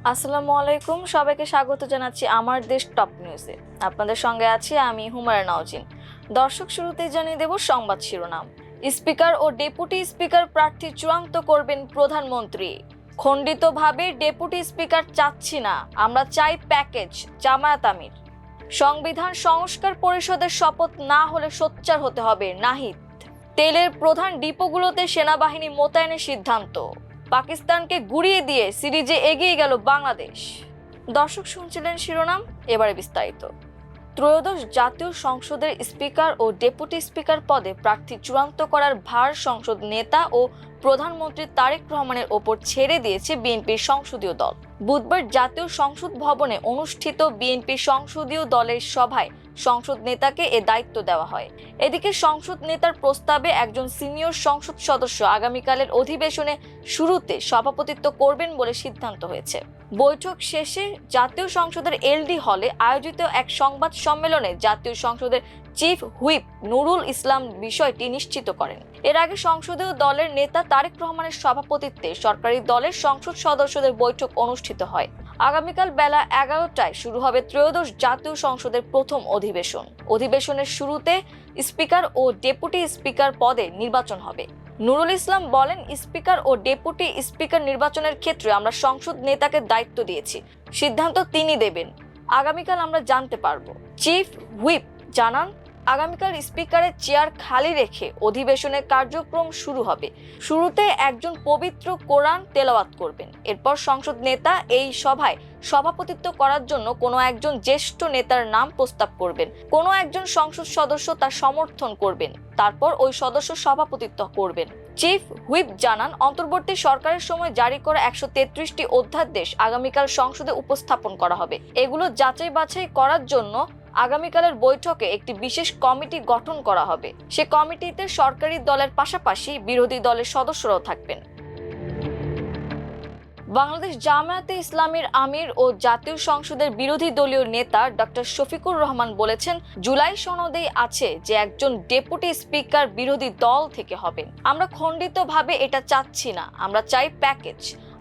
আসসালামু আলাইকুম, সবাইকে স্বাগত জানাচ্ছি আমার দেশ টপ নিউজে। আপনাদের সঙ্গে আছি আমি হুমায়রা নাওজিন। দর্শক, শুরুতেই জানিয়ে দেব সংবাদ শিরোনাম। স্পিকার ও ডেপুটি স্পিকার প্রার্থী চূড়ান্ত করবেন প্রধানমন্ত্রী। খণ্ডিতভাবে ডেপুটি স্পিকার চাচ্ছি না, আমরা চাই প্যাকেজ, জামায়াত আমির। সংবিধান সংস্কার পরিষদের শপথ না হলে সোচ্চার হতে হবে, নাহিদ। তেলের প্রধান ডিপোগুলোতে সেনাবাহিনী মোতায়েনের সিদ্ধান্ত। পাকিস্তানকে গুড়িয়ে দিয়ে সিরিজে এগিয়ে গেল বাংলাদেশ। দর্শক, শুনছিলেন শিরোনাম, এবারে বিস্তারিত। ত্রয়োদশ জাতীয় সংসদের স্পিকার ও ডেপুটি স্পিকার পদে প্রার্থী চূড়ান্ত করার ভার সংসদ নেতা ও প্রধানমন্ত্রী তারেক রহমানের ওপর ছেড়ে দিয়েছে বিএনপির সংসদীয় দল। বুধবার জাতীয় সংসদ ভবনে অনুষ্ঠিত বিএনপির সংসদীয় দলের সভায় সংসদ নেতাকে এ দায়িত্ব দেওয়া হয়। এদিকে সংসদ নেতার প্রস্তাবে একজন সিনিয়র সংসদ সদস্য আগামীকালের অধিবেশনে শুরুতে সভাপতিত্ব করবেন বলে সিদ্ধান্ত হয়েছে। বৈঠক শেষে জাতীয় সংসদের এলডি হলে আয়োজিত এক সংবাদ সম্মেলনে জাতীয় সংসদের চিফ হুইপ নুরুল ইসলাম বিষয়টি নিশ্চিত করেন। এর আগে সংসদীয় দলের নেতা তারেক রহমানের সভাপতিত্বে সরকারি দলের সংসদ সদস্যদের বৈঠক অনুষ্ঠিত হয়। আগামীকাল বেলা 11টায় শুরু হবে ত্রয়োদশ জাতীয় সংসদের প্রথম অধিবেশনের শুরুতে স্পিকার ও ডেপুটি স্পিকার পদে নির্বাচন হবে। নুরুল ইসলাম বলেন, স্পিকার ও ডেপুটি স্পিকার নির্বাচনের ক্ষেত্রে আমরা সংসদ নেতাকে দায়িত্ব দিয়েছি, সিদ্ধান্ত তিনি দেবেন, আগামীকাল আমরা জানতে পারবো। চিফ হুইপ জানান, আগামীকাল স্পিকারের চেয়ার খালি রেখে অধিবেশনের কার্যক্রম শুরু হবে। শুরুতে একজন পবিত্র কোরআন তেলাওয়াত করবেন। এরপর সংসদ নেতা এই সভায় সভাপতিত্ব করার জন্য কোনো একজন জ্যেষ্ঠ নেতার নাম প্রস্তাব করবেন। কোনো একজন সংসদ সদস্য তার সমর্থন করবেন। তারপর ওই সদস্য সভাপতিত্ব করবেন। চিফ হুইপ জানান, অন্তর্বর্তী সরকারের সময় জারি করা 133টি অধ্যাদেশ আগামীকাল সংসদে উপস্থাপন করা হবে। এগুলো যাচাই বাছাই করার জন্য আগামীকালের বৈঠকে একটি বিশেষ কমিটি গঠন করা হবে। সে কমিটিতে সরকারি দলের পাশাপাশি বিরোধী দলের সদস্যরাও থাকবেন। বাংলাদেশ জামায়াতে ইসলামীর আমির ও জাতীয় সংসদের বিরোধী দলীয় নেতা ডক্টর শফিকুর রহমান বলেছেন, জুলাই সনদেই আছে যে একজন ডেপুটি স্পিকার বিরোধী দল থেকে হবেন। আমরা খণ্ডিতভাবে এটা চাচ্ছি না, আমরা চাই প্যাকেজ,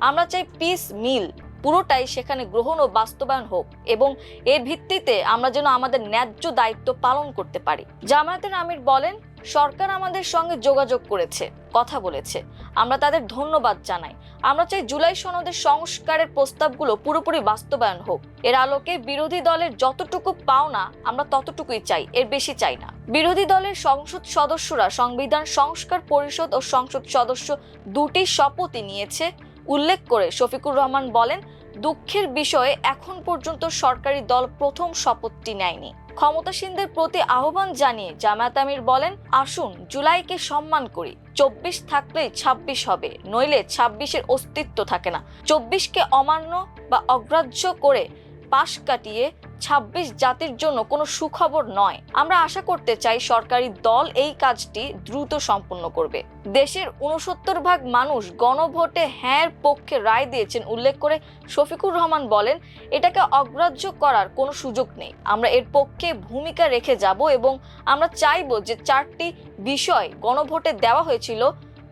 আমরা চাই পিস মিল, পুরোটাই সেখানে গ্রহণ ও বাস্তবায়ন হোক এবং এর ভিত্তিতে আমরা যেন আমাদের ন্যায্য দায়িত্ব পালন করতে পারি। জামায়াতের আমির বলেন, সরকার আমাদের সঙ্গে যোগাযোগ করেছে, কথা বলেছে, আমরা তাদের ধন্যবাদ জানাই। আমরা চাই জুলাই সনদের সংস্কারের প্রস্তাবগুলো পুরোপুরি বাস্তবায়ন হোক। এর আলোকে বিরোধী দলের যতটুকু পাওনা আমরা ততটুকুই চাই, এর বেশি চাই না। বিরোধী দলের সংসদ সদস্যরা সংবিধান সংস্কার পরিষদ ও সংসদ সদস্য দুটি শপথই নিয়েছে উল্লেখ করে শফিকুর রহমান বলেন, দুঃখের বিষয়ে এখন পর্যন্ত সরকারি দল প্রথম শপথটি নেয়নি। ক্ষমতাসীনদের প্রতি আহ্বান জানিয়ে জামায়াত আমির বলেন, আসুন জুলাইকে সম্মান করি। 24 থাকলেই 26 হবে, নইলে 26-এর অস্তিত্ব থাকে না। 24কে অমান্য বা অগ্রাহ্য করে পাশ কাটিয়ে 26 জাতির জন্য কোনো সুখবর নয়। আমরা আশা করতে চাই সরকারি দল এই কাজটি দ্রুত সম্পন্ন করবে। দেশের 69% মানুষ গণভোটে হ্যাঁর পক্ষে রায় দিয়েছেন উল্লেখ করে শফিকুর রহমান বলেন, এটাকে অগ্রাহ্য করার কোনো সুযোগ নেই। আমরা এর পক্ষে ভূমিকা রেখে যাব এবং আমরা চাইব যে 4টি বিষয় গণভোটে দেওয়া হয়েছিল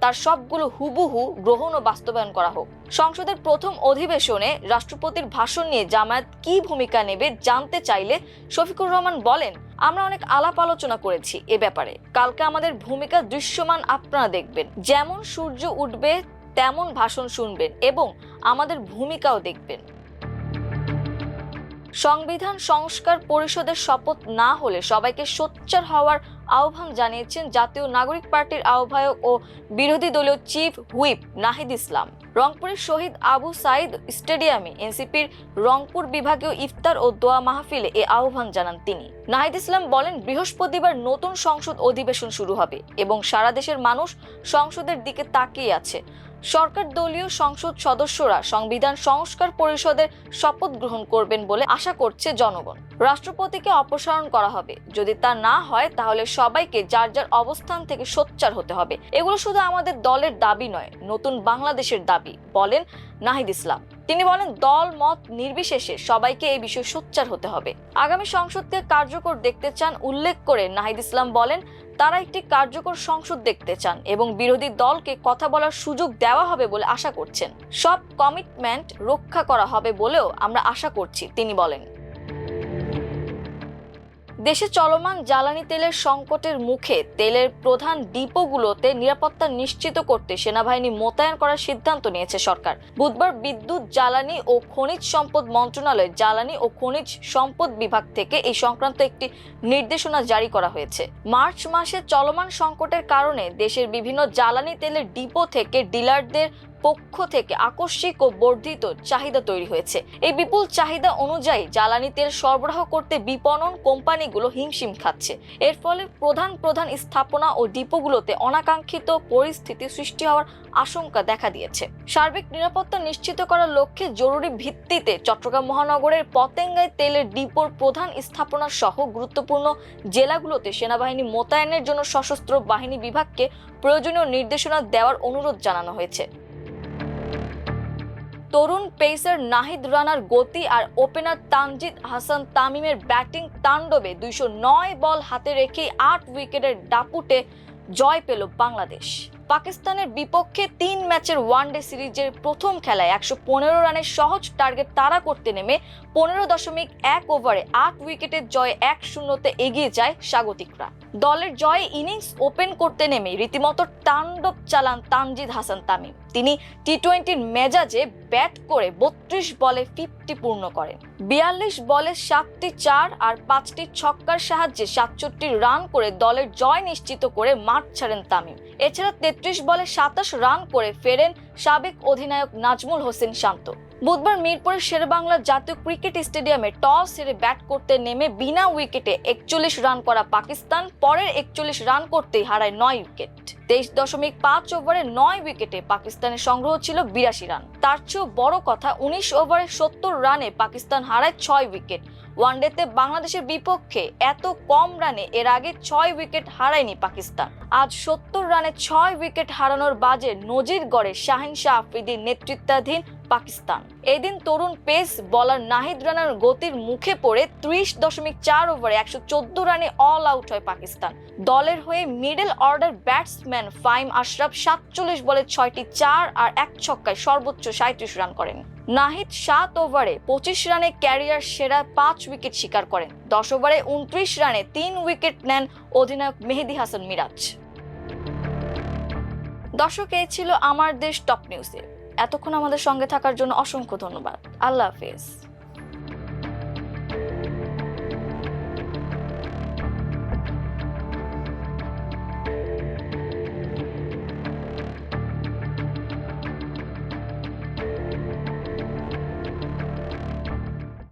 তার সবগুলো হুবহু গ্রহণ ও বাস্তবায়ন করা হোক। সংসদের প্রথম অধিবেশনে রাষ্ট্রপতির ভাষণ নিয়ে জামায়াত কি ভূমিকা নেবে জানতে চাইলে শফিকুর রহমান বলেন, আমরা অনেক আলাপ আলোচনা করেছি এ ব্যাপারে। কালকে আমাদের ভূমিকা দৃশ্যমান আপনারা দেখবেন। যেমন সূর্য উঠবে তেমন ভাষণ শুনবেন এবং আমাদের ভূমিকাও দেখবেন। সংবিধান সংস্কার পরিষদের শপথ না হলে সবাইকে সোচ্চার হওয়ার আহ্বান জানিয়েছেন জাতীয় নাগরিক পার্টির আহ্বায়ক ও বিরোধী দলীয় চিফ হুইপ নাহিদ ইসলাম। রংপুরের শহীদ আবু সাইদ স্টেডিয়ামে এনসিপির রংপুর বিভাগীয় ইফতার ও দোয়া মাহফিলে এ আহ্বান জানান তিনি। নাহিদ ইসলাম বলেন, বৃহস্পতিবার নতুন সংসদ অধিবেশন শুরু হবে এবং সারা দেশের মানুষ সংসদের দিকে তাকিয়ে আছে। সরকার দলীয় সংসদ সদস্যরা সংবিধান সংস্কার পরিষদের শপথ গ্রহণ করবেন বলে আশা করছে জনগণ। রাষ্ট্রপতিকে অপসারণ করা হবে। যদি তা না হয় তাহলে সবাইকে যার যার অবস্থান থেকে সোচ্চার হতে হবে। এগুলো শুধু আমাদের দলের দাবি নয়, নতুন বাংলাদেশের দাবি, বলেন নাহিদ ইসলাম। তিনি বলেন, দল মত নির্বিশেষে সবাইকে এই বিষয়ে সোচ্চার হতে হবে। আগামী সংসদকে কার্যকর দেখতে চান উল্লেখ করে নাহিদ ইসলাম বলেন, তারা একটি কার্যকর সংসদ দেখতে চান এবং বিরোধী দলকে কথা বলার সুযোগ দেওয়া হবে বলে আশা করছেন। সব কমিটমেন্ট রক্ষা করা হবে বলেও আমরা আশা করছি, তিনি বলেন। দেশে চলমান জ্বালানি তেলের সংকটের মুখে তেলের প্রধান ডিপোগুলোতে নিরাপত্তা নিশ্চিত করতে সেনাবাহিনী মোতায়েন করার সিদ্ধান্ত নিয়েছে সরকার। বুধবার বিদ্যুৎ, জ্বালানি ও খনিজ সম্পদ মন্ত্রণালয় জ্বালানি ও খনিজ সম্পদ বিভাগ থেকে এই সংক্রান্ত একটি নির্দেশনা জারি করা হয়েছে। মার্চ মাসে চলমান সংকটের কারণে দেশের বিভিন্ন জ্বালানি তেলের ডিপো থেকে ডিলারদের পক্ষ থেকে আকস্মিক ও বর্ধিত চাহিদা তৈরি হয়েছে। এই বিপুল চাহিদা অনুযায়ী জ্বালানি তেল সরবরাহ করতে বিপণন কোম্পানিগুলো হিমশিম খাচ্ছে। এর ফলে প্রধান স্থাপনা ও ডিপোগুলোতে অনাকাঙ্ক্ষিত পরিস্থিতি সৃষ্টি হওয়ার আশঙ্কা দেখা দিয়েছে। সার্বিক নিরাপত্তা নিশ্চিত করার লক্ষ্যে জরুরি ভিত্তিতে চট্টগ্রাম মহানগরের পতেঙ্গায় তেলের ডিপোর প্রধান স্থাপনা সহ গুরুত্বপূর্ণ জেলাগুলোতে সেনাবাহিনী মোতায়েনের জন্য সশস্ত্র বাহিনী বিভাগকে প্রয়োজনীয় নির্দেশনা দেওয়ার অনুরোধ জানানো হয়েছে। তরুণ পেসার নাহিদ রানার গতি আর ওপেনার তানজিদ হাসান তামিমের ব্যাটিং তাণ্ডবে 209 বল হাতে রেখে 8 উইকেটের দাপুটে জয় পেল বাংলাদেশ। পাকিস্তানের বিপক্ষে 3 ম্যাচের ওয়ানডে সিরিজের প্রথম খেলায় 115 রানের সহজ টার্গেট তাড়া করতে নেমে 15.1 ওভারে 8 উইকেটের জয়ে 1-0 এগিয়ে যায় স্বাগতিকরা। দলের জয়ে ইনিংস ওপেন করতে নেমে রীতিমতো তাণ্ডব চালান তানজিদ হাসান তামিম। তিনি টি-20 মেজাজে ব্যাট করে 32 বলে 50 পূর্ণ করেন। 42 বলে 7টি 4 আর 5টি ছক্কার সাহায্যে 67 রান করে দলের জয় নিশ্চিত করে মাঠ ছাড়েন তামিম। এছাড়া 33 বলে 27 রান করে ফেরেন সাবেক অধিনায়ক নাজমুল হোসেন শান্ত। বুধবার মিরপুরের শেরেবাংলা জাতীয় ক্রিকেট স্টেডিয়ামে টস হেরে ব্যাট করতে নেমে বিনা উইকেটে 41 রান করা পাকিস্তান পরের 41 রান করতেই হারায় 9 উইকেট। 23.5 ওভারে 9 উইকেটে পাকিস্তানের সংগ্রহ ছিল 82 রান। তার চেয়েও বড় কথা, 19 ওভারে 70 রানে পাকিস্তান হারায় 6 উইকেট। ওয়ানডেতে বাংলাদেশের বিপক্ষে এত কম রানে এর আগে 6 উইকেট হারায়নি পাকিস্তান। আজ 70 রানে 6 উইকেট হারানোর বাজে নজির গড়ে শাহিন শাহ আফ্রিদির নেতৃত্বাধীন পাকিস্তান। এদিন তরুণ পেস বোলার নাহিদ রানার গতির মুখে পড়ে 30.4 ওভারে 114 রানে অল আউট হয় পাকিস্তান। দলের হয়ে middle order batsman Fahim Ashraf 47 বলে 6টি 4 আর 1 ছক্কায় সর্বোচ্চ 37 রান করেন। নাহিদ 7 ওভারে 25 রানে ক্যারিয়ার সেরা 5 উইকেট শিকার করেন। 10 ওভারে 29 রানে 3 উইকেট নেন অধিনায়ক মেহেদী হাসান মিরাজ। দর্শক, এই ছিল আমার দেশ টপ নিউজে। এতক্ষণ আমাদের সঙ্গে থাকার জন্য অসংখ্য ধন্যবাদ। আল্লাহ হাফেজ।